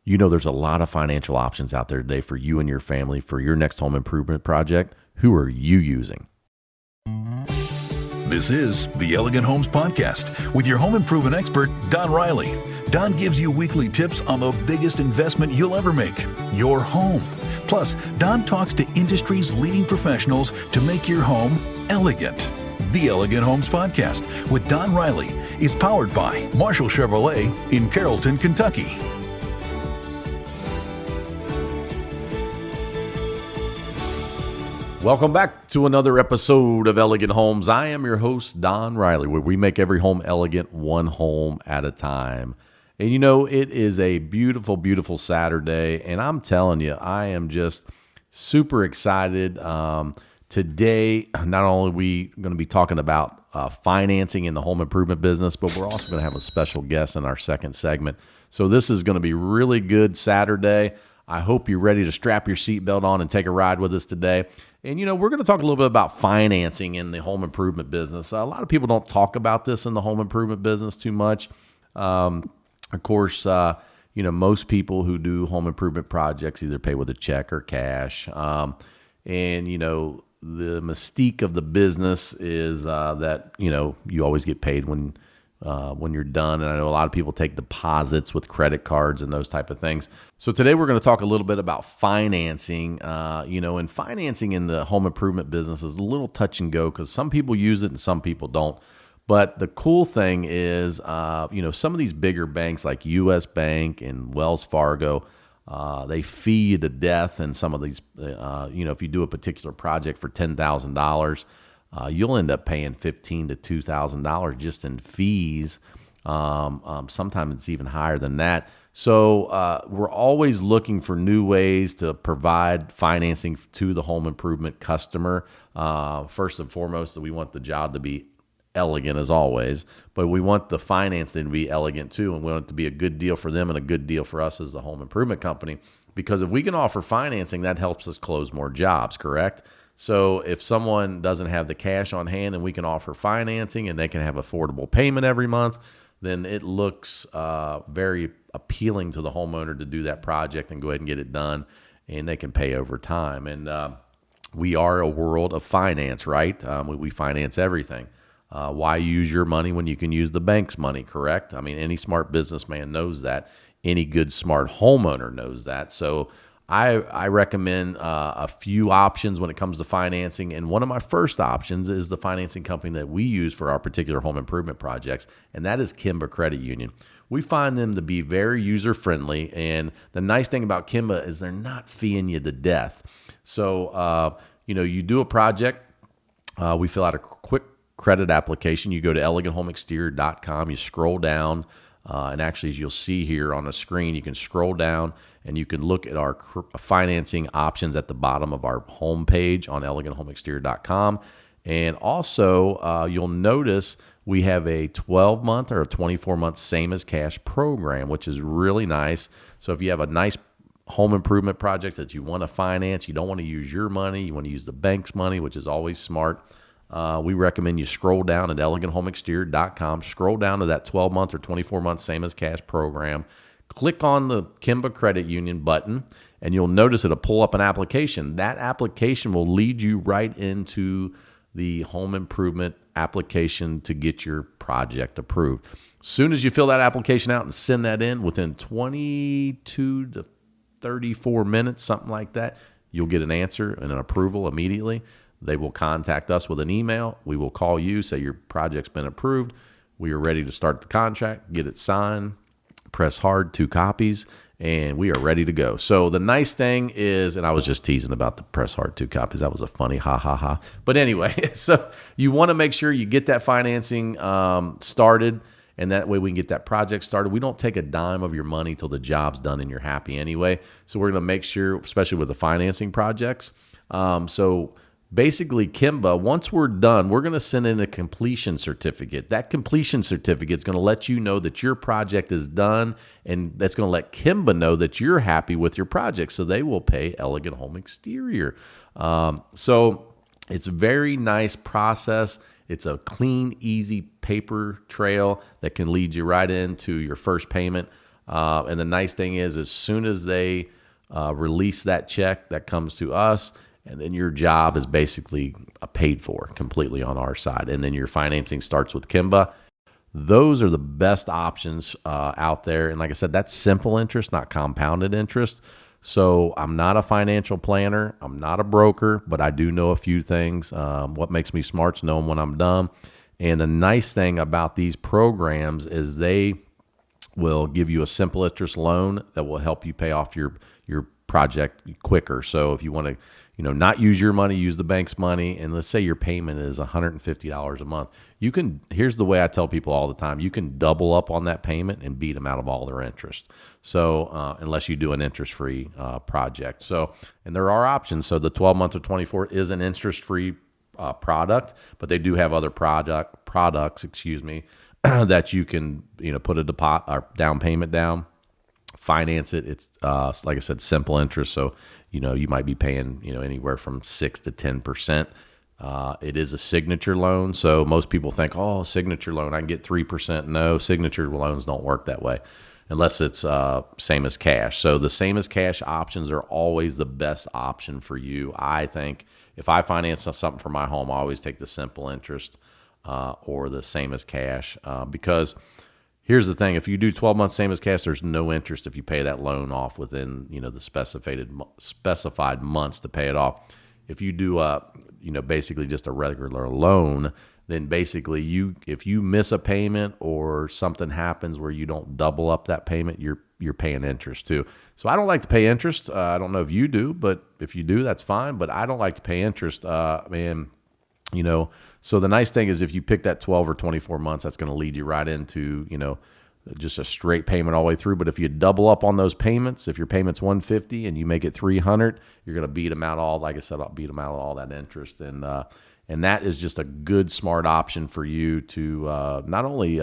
You know, there's a lot of financial options out there today for you and your family for your next home improvement project. Who are you using? This is the Elegant Homes Podcast with your home improvement expert, Don Riley. Don gives you weekly tips on the biggest investment you'll ever make, your home. Plus, Don talks to industry's leading professionals to make your home elegant. The Elegant Homes Podcast with Don Riley is powered by Marshall Chevrolet in Carrollton, Kentucky. Welcome back to another episode of Elegant Homes. I am your host, Don Riley, where we make every home elegant, one home at a time. And you know, it is a beautiful, beautiful Saturday, and I'm telling you, I am just super excited. Today, not only are we going to be talking about financing in the home improvement business, but we're also going to have a special guest in our second segment. So this is going to be really good Saturday. I hope you're ready to strap your seatbelt on and take a ride with us today. And, you know, we're going to talk a little bit about financing in the home improvement business. A lot of people don't talk about this in the home improvement business too much. Of course, you know, most people who do home improvement projects either pay with a check or cash. And, you know, the mystique of the business is that, you know, you always get paid when you're done. And I know a lot of people take deposits with credit cards and those type of things. So today we're going to talk a little bit about financing, you know, and financing in the home improvement business is a little touch and go because some people use it and some people don't. But the cool thing is, you know, some of these bigger banks like U.S. Bank and Wells Fargo, they fee you to death. And some of these, you know, if you do a particular project for $10,000, you'll end up paying $1,500 to $2,000 just in fees. Sometimes it's even higher than that. So we're always looking for new ways to provide financing to the home improvement customer. First and foremost, we want the job to be elegant as always, but we want the financing to be elegant too, and we want it to be a good deal for them and a good deal for us as the home improvement company. Because if we can offer financing, that helps us close more jobs, correct? So if someone doesn't have the cash on hand and we can offer financing and they can have affordable payment every month, then it looks very appealing to the homeowner to do that project and go ahead and get it done, and they can pay over time. And we are a world of finance, right? We finance everything. Why use your money when you can use the bank's money, correct? I mean, any smart businessman knows that. Any good, smart homeowner knows that. So I recommend a few options when it comes to financing. And one of my first options is the financing company that we use for our particular home improvement projects, and that is Kimba Credit Union. We find them to be very user-friendly, and the nice thing about Kimba is they're not feeing you to death. So, you know, you do a project, we fill out a quick credit application. You go to eleganthomeexterior.com, you scroll down, and actually, as you'll see here on the screen, you can scroll down and you can look at our financing options at the bottom of our homepage on eleganthomeexterior.com. And also, you'll notice we have a 12-month or a 24-month same as cash program, which is really nice. So if you have a nice home improvement project that you want to finance, you don't want to use your money, you want to use the bank's money, which is always smart. We recommend you scroll down at eleganthomeexterior.com, scroll down to that 12-month or 24-month same as cash program, click on the Kimba Credit Union button, and you'll notice it'll pull up an application. That application will lead you right into the home improvement application to get your project approved. As soon as you fill that application out and send that in, within 22 to 34 minutes, something like that, you'll get an answer and an approval immediately. They will contact us with an email. We will call you, say your project's been approved. We are ready to start the contract, get it signed, press hard, 2 copies, and we are ready to go. So the nice thing is, and I was just teasing about the press hard 2 copies. That was a funny ha ha ha. But anyway, so you want to make sure you get that financing started, and that way we can get that project started. We don't take a dime of your money till the job's done and you're happy anyway. So we're going to make sure, especially with the financing projects. So basically, Kimba, once we're done, we're going to send in a completion certificate. That completion certificate is going to let you know that your project is done, and that's going to let Kimba know that you're happy with your project, so they will pay Elegant Home Exterior. So it's a very nice process. It's a clean, easy paper trail that can lead you right into your first payment. And the nice thing is, as soon as they release that check, that comes to us, and then your job is basically paid for completely on our side. And then your financing starts with Kimba. Those are the best options out there. And like I said, that's simple interest, not compounded interest. So I'm not a financial planner. I'm not a broker, but I do know a few things. What makes me smart is knowing when I'm done. And the nice thing about these programs is they will give you a simple interest loan that will help you pay off your project quicker. So if you want to, not use your money, use the bank's money, and let's say your payment is $150 a month, here's the way I tell people all the time, you can double up on that payment and beat them out of all their interest. So unless you do an interest-free project. So, and there are options. So the 12 months or 24 is an interest-free product, but they do have other products, that you can, put a deposit or down payment down, finance it. It's like I said, simple interest. So, you might be paying, anywhere from 6 to 10%. It is a signature loan. So most people think, oh, signature loan, I can get 3%. No, signature loans don't work that way unless it's same as cash. So the same as cash options are always the best option for you. I think if I finance something for my home, I always take the simple interest or the same as cash because here's the thing. If you do 12 months same as cash, there's no interest if you pay that loan off within, the specified months to pay it off. If you do, basically just a regular loan, then basically if you miss a payment or something happens where you don't double up that payment, you're paying interest too. So I don't like to pay interest. I don't know if you do, but if you do, that's fine. But I don't like to pay interest, So the nice thing is if you pick that 12 or 24 months, that's going to lead you right into, just a straight payment all the way through. But if you double up on those payments, if your payment's 150 and you make it 300, you're going to beat them out all, like I said, I'll beat them out of all that interest. And that is just a good, smart option for you to not only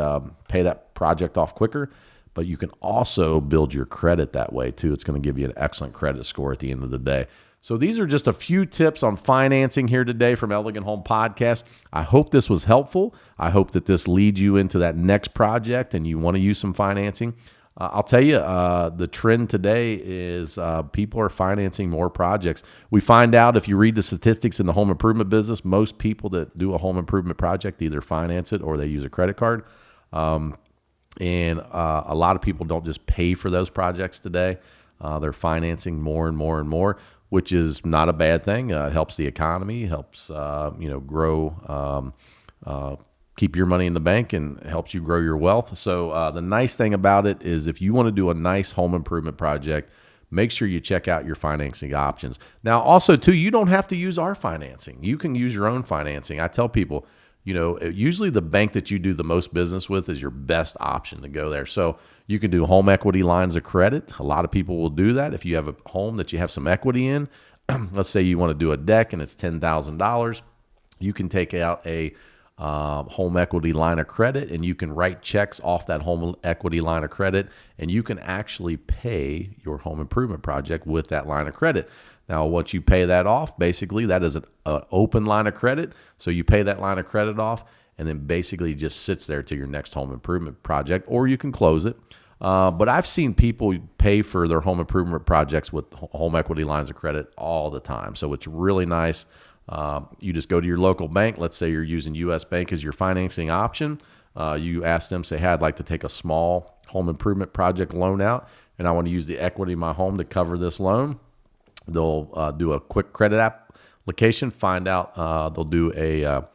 pay that project off quicker, but you can also build your credit that way too. It's going to give you an excellent credit score at the end of the day. So these are just a few tips on financing here today from Elegant Home Podcast. I hope this was helpful. I hope that this leads you into that next project and you want to use some financing. I'll tell you, the trend today is people are financing more projects. We find out if you read the statistics in the home improvement business, most people that do a home improvement project either finance it or they use a credit card. And a lot of people don't just pay for those projects today. They're financing more and more and more, which is not a bad thing. It helps the economy, helps grow, keep your money in the bank, and helps you grow your wealth. So the nice thing about it is if you want to do a nice home improvement project, make sure you check out your financing options. Now, also, too, you don't have to use our financing. You can use your own financing. I tell people, usually the bank that you do the most business with is your best option to go there. So you can do home equity lines of credit. A lot of people will do that. If you have a home that you have some equity in, let's say you want to do a deck and it's $10,000, you can take out a home equity line of credit and you can write checks off that home equity line of credit and you can actually pay your home improvement project with that line of credit. Now, once you pay that off, basically that is an open line of credit. So you pay that line of credit off and then basically it just sits there to your next home improvement project, or you can close it. But I've seen people pay for their home improvement projects with home equity lines of credit all the time. So it's really nice. You just go to your local bank. Let's say you're using U.S. Bank as your financing option. You ask them, say, hey, I'd like to take a small home improvement project loan out, and I want to use the equity in my home to cover this loan. They'll do a quick credit application, find out, they'll do a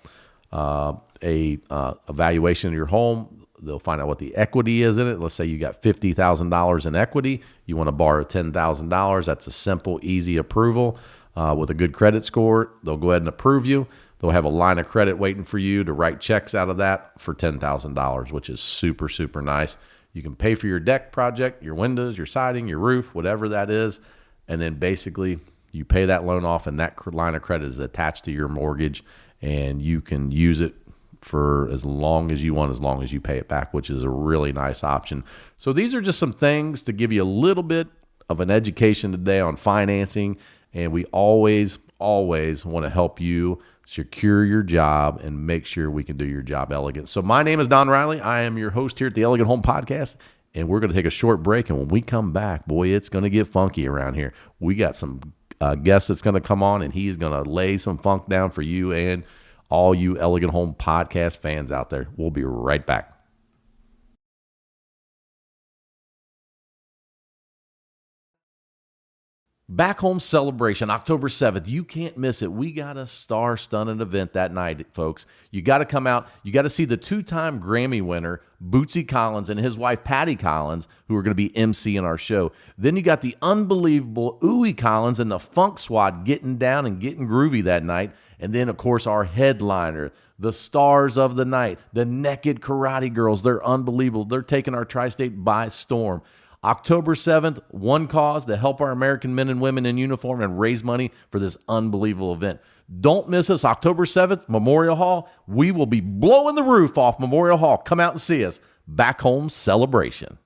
evaluation of your home. They'll find out what the equity is in it. Let's say you got $50,000 in equity. You want to borrow $10,000. That's a simple, easy approval with a good credit score. They'll go ahead and approve you. They'll have a line of credit waiting for you to write checks out of that for $10,000, which is super, super nice. You can pay for your deck project, your windows, your siding, your roof, whatever that is. And then basically you pay that loan off and that line of credit is attached to your mortgage and you can use it for as long as you want, as long as you pay it back, which is a really nice option. So these are just some things to give you a little bit of an education today on financing. And we always want to help you secure your job and make sure we can do your job elegant. So my name is Don Riley. I am your host here at the Elegant Home Podcast. and we're going to take a short break. And when we come back, boy, it's going to get funky around here. We got some guest that's going to come on, and he's going to lay some funk down for you and all you Elegant Home podcast fans out there. We'll be right back. Back Home Celebration, October 7th. You can't miss it. We got a star-stunning event that night, folks. You got to come out. You got to see the two-time Grammy winner, Ouiwey Collins, and his wife, Patty Collins, who are going to be emceeing our show. Then you got the unbelievable Ouiwey Collins and the Funk Squad getting down and getting groovy that night. And then, of course, our headliner, the stars of the night, the Naked Karate Girls. They're unbelievable. They're taking our tri-state by storm. October 7th, one cause, to help our American men and women in uniform and raise money for this unbelievable event. Don't miss us. October 7th, Memorial Hall. We will be blowing the roof off Memorial Hall. Come out and see us. Back Home Celebration.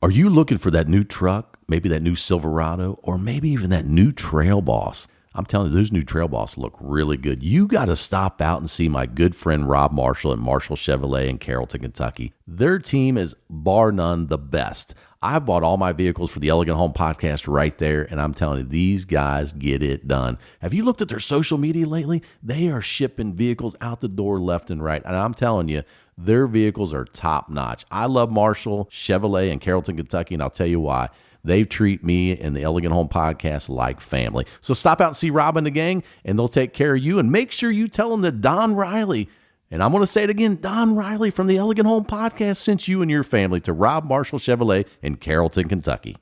Are you looking for that new truck, maybe that new Silverado, or maybe even that new Trail Boss? I'm telling you, those new Trail Boss look really good. You got to stop out and see my good friend Rob Marshall at Marshall Chevrolet in Carrollton, Kentucky. Their team is bar none the best. I've bought all my vehicles for the Elegant Home podcast right there, and I'm telling you, these guys get it done. Have you looked at their social media lately? They are shipping vehicles out the door left and right, and I'm telling you, their vehicles are top notch. I love Marshall Chevrolet in Carrollton, Kentucky, and I'll tell you why. They treat me and the Elegant Home podcast like family. So stop out and see Rob and the gang, and they'll take care of you. And make sure you tell them that Don Riley, and I'm going to say it again, Don Riley from the Elegant Home podcast sent you and your family to Rob Marshall Chevrolet in Carrollton, Kentucky.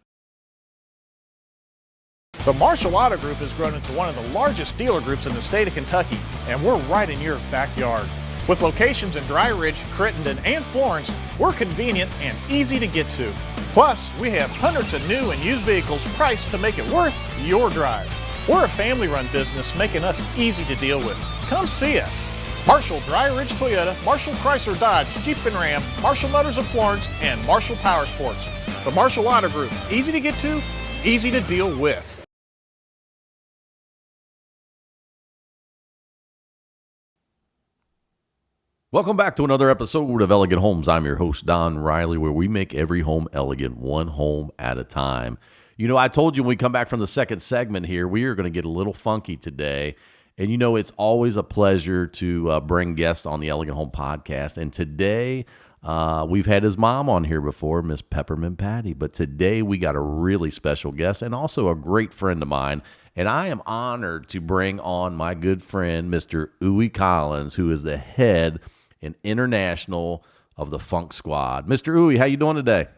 The Marshall Auto Group has grown into one of the largest dealer groups in the state of Kentucky, and we're right in your backyard. With locations in Dry Ridge, Crittenden, and Florence, we're convenient and easy to get to. Plus, we have hundreds of new and used vehicles priced to make it worth your drive. We're a family-run business, making us easy to deal with. Come see us. Marshall Dry Ridge Toyota, Marshall Chrysler Dodge, Jeep and Ram, Marshall Motors of Florence, and Marshall Power Sports. The Marshall Auto Group, easy to get to, easy to deal with. Welcome back to another episode of Elegant Homes. I'm your host, Don Riley, where we make every home elegant, one home at a time. You know, I told you when we come back from the second segment here, we are going to get a little funky today. And you know, it's always a pleasure to bring guests on the Elegant Home podcast. And today, we've had his mom on here before, Miss Peppermint Patty. But today, we got a really special guest and also a great friend of mine. And I am honored to bring on my good friend, Mr. Ouiwey Collins, who is the head and international of the Funk Squad. Mr. Ouiwey, how you doing today?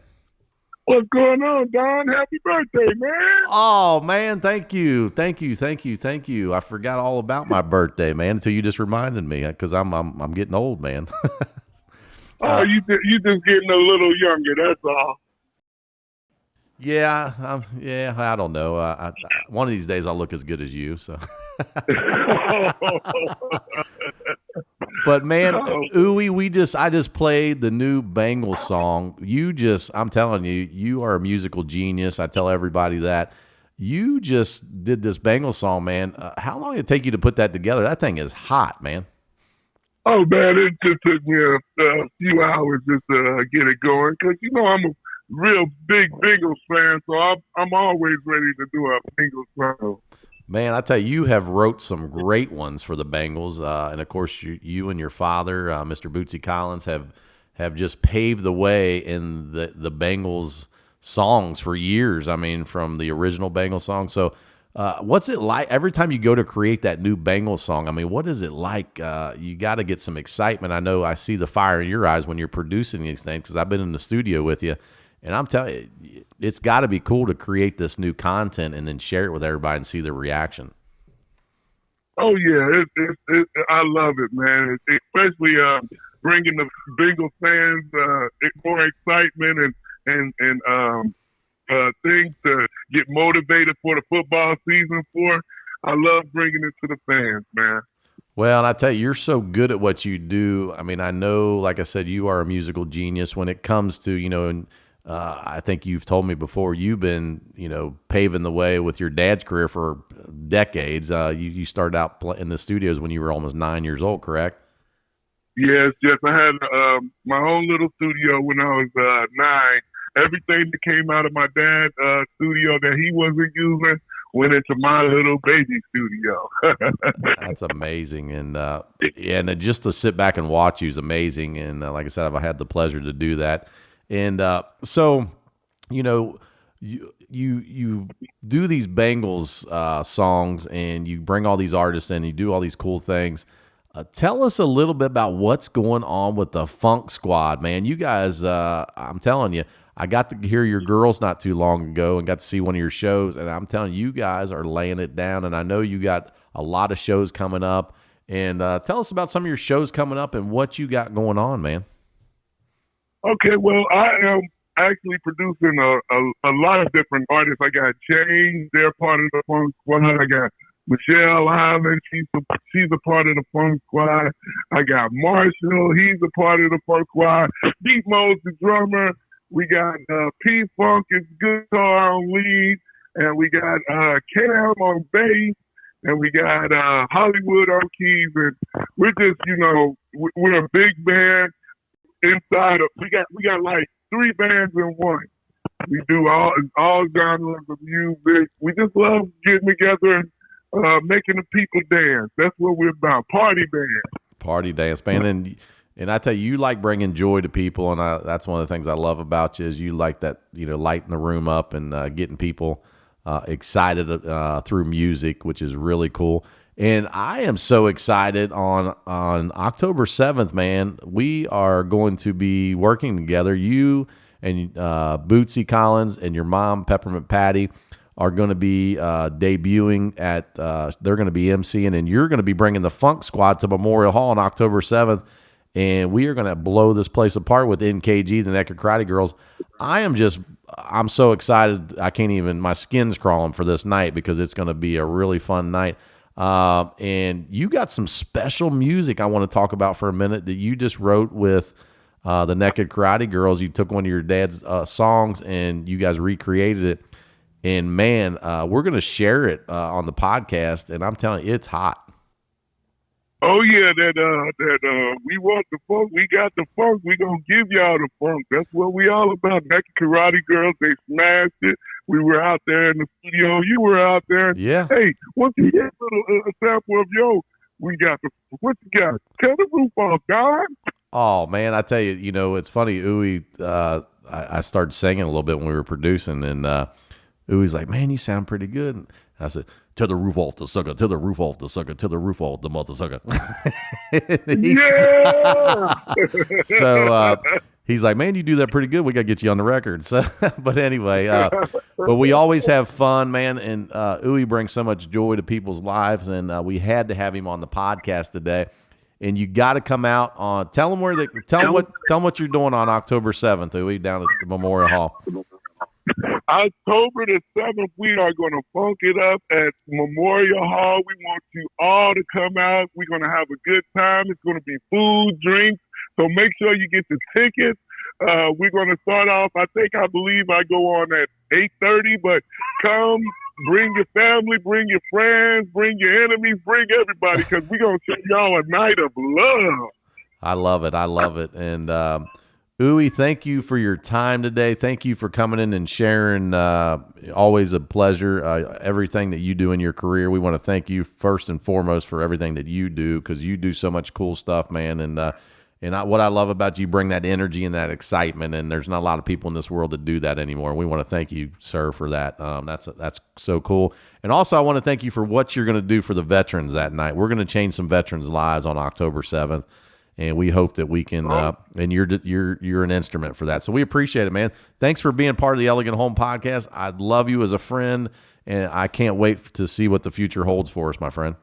What's going on, Don? Happy birthday, man. Oh, man, thank you. I forgot all about my birthday, man, until you just reminded me, because I'm getting old, man. You just getting a little younger, that's all. Yeah, I don't know. One of these days I'll look as good as you, so. But man, Ouiwey, I just played the new Bengals song. I'm telling you, you are a musical genius. I tell everybody that. You just did this Bengals song, man. How long did it take you to put that together? That thing is hot, man. Oh, man, it just took me a few hours just to get it going. Because, you know, I'm a real big Bengals fan, so I'm always ready to do a Bengals song. Man, I tell you, you have wrote some great ones for the Bengals, and of course, you and your father, Mr. Ouiwey Collins, have just paved the way in the Bengals songs for years. I mean, from the original Bengals song. So, what's it like every time you go to create that new Bengals song? I mean, what is it like? You got to get some excitement. I know I see the fire in your eyes when you're producing these things because I've been in the studio with you. And I'm telling you, it's got to be cool to create this new content and then share it with everybody and see their reaction. Oh, yeah. I love it, man. Especially bringing the Bengals fans more excitement and things to get motivated for the football season for. I love bringing it to the fans, man. Well, and I tell you, you're so good at what you do. I mean, I know, like I said, you are a musical genius when it comes to, you know, and I think you've told me before, you've been, you know, paving the way with your dad's career for decades. You started out in the studios when you were almost 9 years old, correct? Yes, yes. I had my own little studio when I was 9. Everything that came out of my dad's studio that he wasn't using went into my little baby studio. That's amazing. And then just to sit back and watch you is amazing. And like I said, I've had the pleasure to do that. And so, you know, you do these Bengals songs, and you bring all these artists in, you do all these cool things. Tell us a little bit about what's going on with the Funk Squad, man. You guys, I'm telling you, I got to hear your girls not too long ago and got to see one of your shows, and I'm telling you, you guys are laying it down, and I know you got a lot of shows coming up. And tell us about some of your shows coming up and what you got going on, man. Okay, well, I am actually producing a lot of different artists. I got James, they're part of the Funk Squad. I got Michelle Ivan, she's a part of the Funk Squad. I got Marshall, he's a part of the Funk Squad. Deep Mo's the drummer. We got P Funk is guitar on lead, and we got Cam on bass, and we got Hollywood on keys. And we're just, we're a big band inside of. We got like 3 bands in one. We do all genres of music. We just love getting together and making the people dance. That's what we're about. Party band. Party dance, man. And I tell you, you like bringing joy to people, and that's one of the things I love about you is you like that, lighting the room up and getting people excited through music, which is really cool. And I am so excited on October 7th, man. We are going to be working together. You and Ouiwey Collins and your mom, Peppermint Patty, are going to be debuting at, they're going to be emceeing, and you're going to be bringing the Funk Squad to Memorial Hall on October 7th, and we are going to blow this place apart with NKG, the Naked Karate Girls. I'm so excited. I can't even, my skin's crawling for this night because it's going to be a really fun night. And you got some special music I want to talk about for a minute that you just wrote with the Naked Karate Girls. You took one of your dad's songs and you guys recreated it. And man, we're going to share it on the podcast, and I'm telling you, it's hot. Oh yeah, that we want the funk. We got the funk. We gonna give y'all the funk. That's what we all about. Naked Karate Girls, they smashed it. We were out there in the studio. You were out there. Yeah. Hey, once you get a sample of we got the what you got? Tear the roof off, God. Oh man, I tell you, it's funny. Ouiwey, I started singing a little bit when we were producing, and Ouiwey's like, "Man, you sound pretty good." And I said, "Tear the roof off the sucker, tear the roof off the sucker, tear the roof off the mother sucker." Yeah. So he's like, "Man, you do that pretty good. We got to get you on the record." So, but anyway, but we always have fun, man. And Ouiwey brings so much joy to people's lives, and we had to have him on the podcast today. And you got to come out on. Tell them what you're doing on October 7th, Ouiwey, down at the Memorial Hall. October the 7th, we are going to funk it up at Memorial Hall. We want you all to come out. We're going to have a good time. It's going to be food, drinks. So make sure you get the tickets. We're going to start off, I believe I go on at 8:30, but come, bring your family, bring your friends, bring your enemies, bring everybody, because we're going to show y'all a night of love. I love it. And Ouiwey, thank you for your time today. Thank you for coming in and sharing. Always a pleasure. Everything that you do in your career. We want to thank you first and foremost for everything that you do, because you do so much cool stuff, man. And what I love about you, bring that energy and that excitement. And there's not a lot of people in this world that do that anymore. We want to thank you, sir, for that. That's so cool. And also, I want to thank you for what you're going to do for the veterans that night. We're going to change some veterans' lives on October 7th. And we hope that we can, and you're an instrument for that. So we appreciate it, man. Thanks for being part of the Elegant Home Podcast. I love you as a friend, and I can't wait to see what the future holds for us, my friend.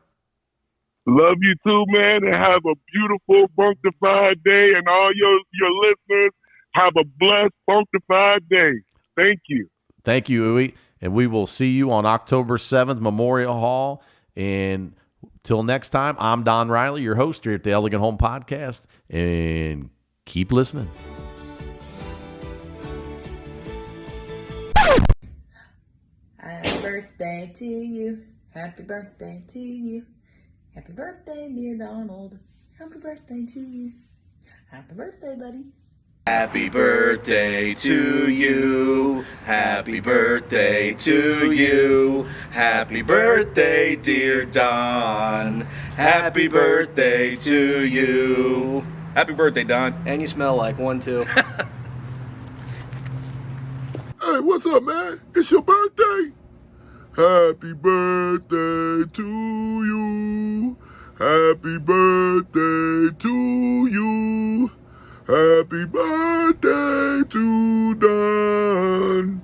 Love you too, man, and have a beautiful Functified day. And all your listeners, have a blessed Functified day. Thank you. Thank you, Ouiwey. And we will see you on October 7th, Memorial Hall. And till next time, I'm Don Riley, your host here at the Elegant Home Podcast, and keep listening. Happy birthday to you. Happy birthday to you. Happy birthday, dear Donald. Happy birthday to you. Happy birthday, buddy. Happy birthday to you. Happy birthday to you. Happy birthday, dear Don. Happy birthday to you. Happy birthday, Don. And you smell like one, too. Hey, what's up, man? It's your birthday. Happy birthday to you. Happy birthday to you. Happy birthday to Don.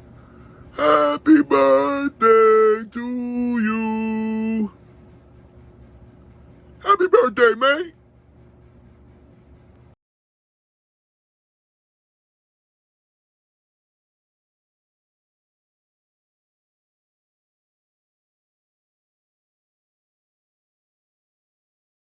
Happy birthday to you. Happy birthday, man.